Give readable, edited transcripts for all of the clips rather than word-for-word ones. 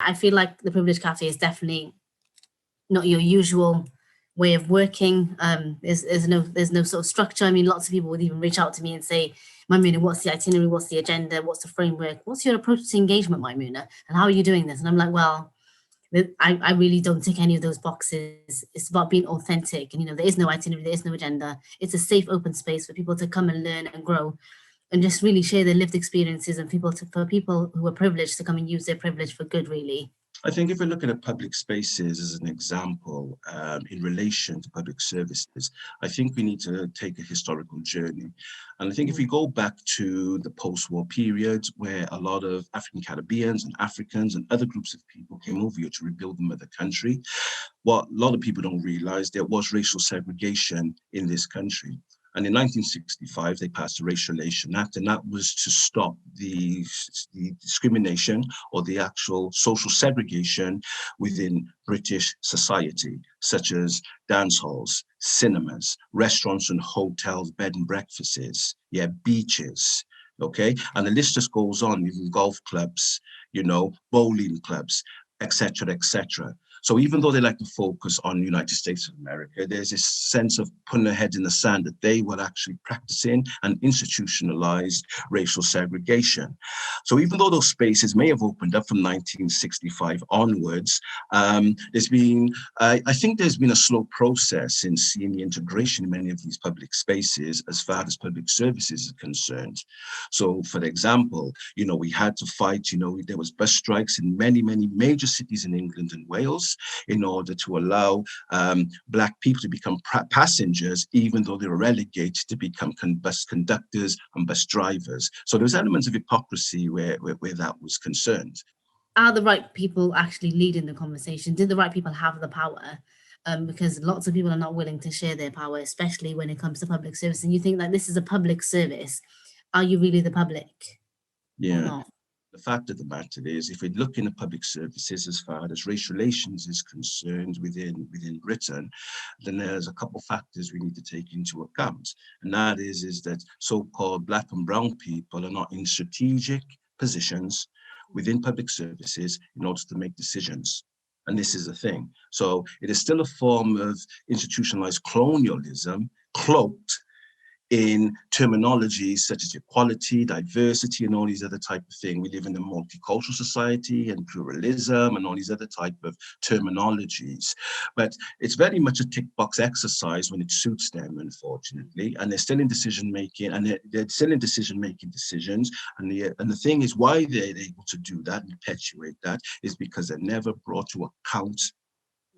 I feel like the Privilege Cafe is definitely not your usual way of working. There's no sort of structure. I mean, lots of people would even reach out to me and say, Mymuna, what's the itinerary? What's the agenda? What's the framework? What's your approach to engagement, Mymuna? And how are you doing this? And I'm like, well, I really don't tick any of those boxes. It's about being authentic. And, there is no itinerary, there is no agenda. It's a safe, open space for people to come and learn and grow and just really share their lived experiences, and for people who are privileged to come and use their privilege for good, really. I think if we're looking at public spaces as an example, in relation to public services, I think we need to take a historical journey. And I think if we go back to the post-war period, where a lot of African Caribbeans and Africans and other groups of people came over here to rebuild the mother country, what a lot of people don't realize, there was racial segregation in this country. And in 1965, they passed the Racial Relation Act, and that was to stop the discrimination or the actual social segregation within British society, such as dance halls, cinemas, restaurants and hotels, bed and breakfasts, beaches, okay? And the list just goes on, even golf clubs, bowling clubs, etc., etc. So even though they like to focus on the United States of America, there's this sense of putting their head in the sand that they were actually practicing and institutionalized racial segregation. So even though those spaces may have opened up from 1965 onwards, there's been, I think there's been a slow process in seeing the integration in many of these public spaces as far as public services are concerned. So for example, we had to fight, there was bus strikes in many, many major cities in England and Wales, in order to allow Black people to become passengers, even though they were relegated to become bus conductors and bus drivers. So there's elements of hypocrisy where that was concerned. Are the right people actually leading the conversation? Did the right people have the power? Because lots of people are not willing to share their power, especially when it comes to public service. And you think that this is a public service. Are you really the public? Yeah. The fact of the matter is, if we're looking at public services as far as race relations is concerned within Britain, then there's a couple of factors we need to take into account. And that is that so-called Black and brown people are not in strategic positions within public services in order to make decisions. And this is the thing. So it is still a form of institutionalized colonialism cloaked in terminologies such as equality, diversity, and all these other type of things. We live in a multicultural society and pluralism and all these other type of terminologies. But it's very much a tick box exercise when it suits them, unfortunately. And they're still in decision making, and they're still in decision making decisions. And the thing is, why they're able to do that and perpetuate that is because they're never brought to account,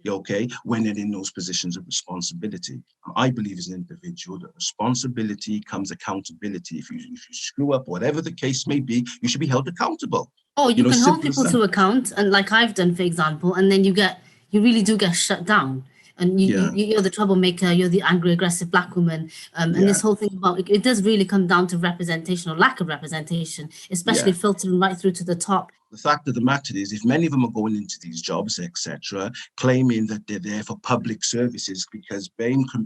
okay, when they're in those positions of responsibility. I believe as an individual that responsibility comes accountability. If you screw up, whatever the case may be, you should be held accountable. Oh, you can hold people to account, and like I've done, for example, and then you really do get shut down. And you're the troublemaker, you're the angry, aggressive Black woman. And this whole thing about it does really come down to representation or lack of representation, especially filtering right through to the top. The fact of the matter is, if many of them are going into these jobs, etc., claiming that they're there for public services because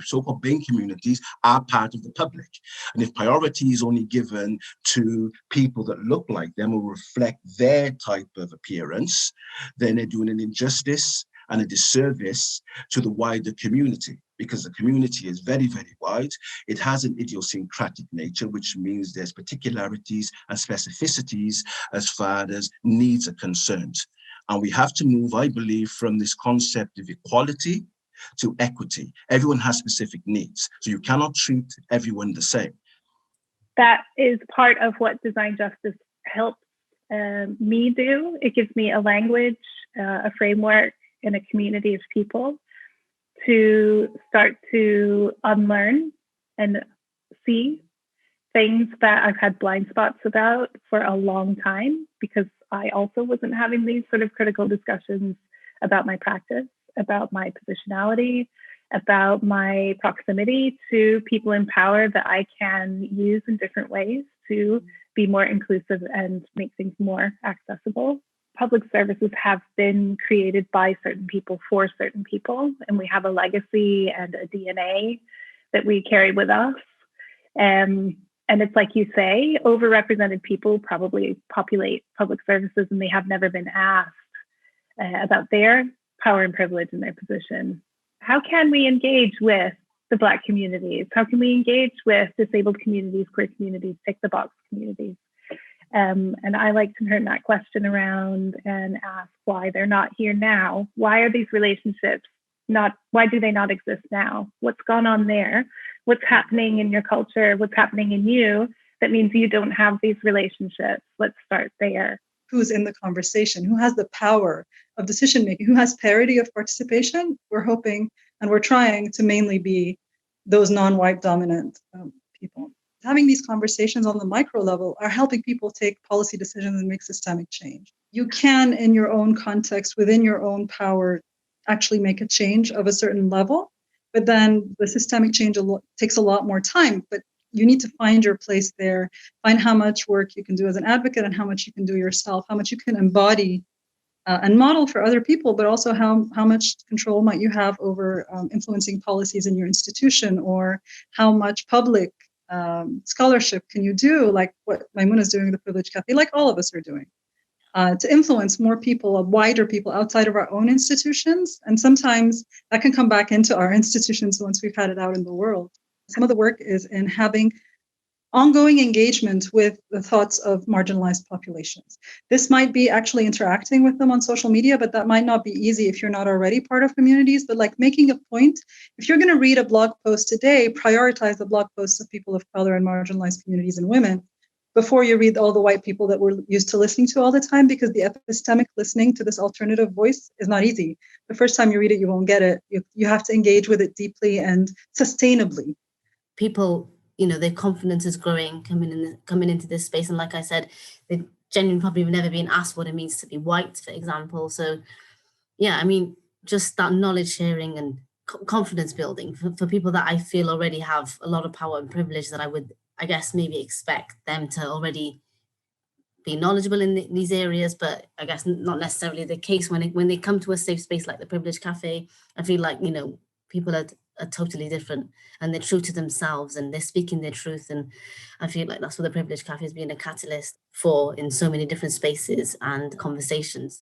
so-called BAME communities are part of the public. And if priority is only given to people that look like them or reflect their type of appearance, then they're doing an injustice and a disservice to the wider community, because the community is very, very wide. It has an idiosyncratic nature, which means there's particularities and specificities as far as needs are concerned. And we have to move, I believe, from this concept of equality to equity. Everyone has specific needs, so you cannot treat everyone the same. That is part of what design justice helps me do. It gives me a language, a framework, in a community of people to start to unlearn and see things that I've had blind spots about for a long time, because I also wasn't having these sort of critical discussions about my practice, about my positionality, about my proximity to people in power that I can use in different ways to be more inclusive and make things more accessible. Public services have been created by certain people for certain people, and we have a legacy and a DNA that we carry with us. And it's like you say, overrepresented people probably populate public services, and they have never been asked about their power and privilege and their position. How can we engage with the Black communities? How can we engage with disabled communities, queer communities, tick the box communities? And I like to turn that question around and ask why they're not here now. Why are these relationships why do they not exist now? What's gone on there? What's happening in your culture? What's happening in you that means you don't have these relationships? Let's start there. Who's in the conversation? Who has the power of decision making? Who has parity of participation? We're hoping and we're trying to mainly be those non-white dominant people. Having these conversations on the micro level are helping people take policy decisions and make systemic change. You can, in your own context, within your own power, actually make a change of a certain level, but then the systemic change takes a lot more time. But you need to find your place there, find how much work you can do as an advocate and how much you can do yourself, how much you can embody and model for other people, but also how much control might you have over influencing policies in your institution, or how much public scholarship can you do, like what Mymuna is doing in the Privilege Cafe, like all of us are doing, to influence more people, wider people outside of our own institutions. And sometimes that can come back into our institutions once we've had it out in the world. Some of the work is in having ongoing engagement with the thoughts of marginalized populations. This might be actually interacting with them on social media, but that might not be easy if you're not already part of communities. But like making a point, if you're going to read a blog post today, prioritize the blog posts of people of color and marginalized communities and women before you read all the white people that we're used to listening to all the time, because the epistemic listening to this alternative voice is not easy. The first time you read it, you won't get it. You have to engage with it deeply and sustainably. People, their confidence is growing coming into this space. And like I said, they genuinely probably have never been asked what it means to be white, for example. So yeah, I mean, just that knowledge sharing and confidence building for people that I feel already have a lot of power and privilege, that I would, I guess, maybe expect them to already be knowledgeable in these areas, but I guess not necessarily the case when they come to a safe space like the Privilege Cafe. I feel like, people are totally different and they're true to themselves and they're speaking their truth. And I feel like that's what the Privilege Cafe has been a catalyst for in so many different spaces and conversations.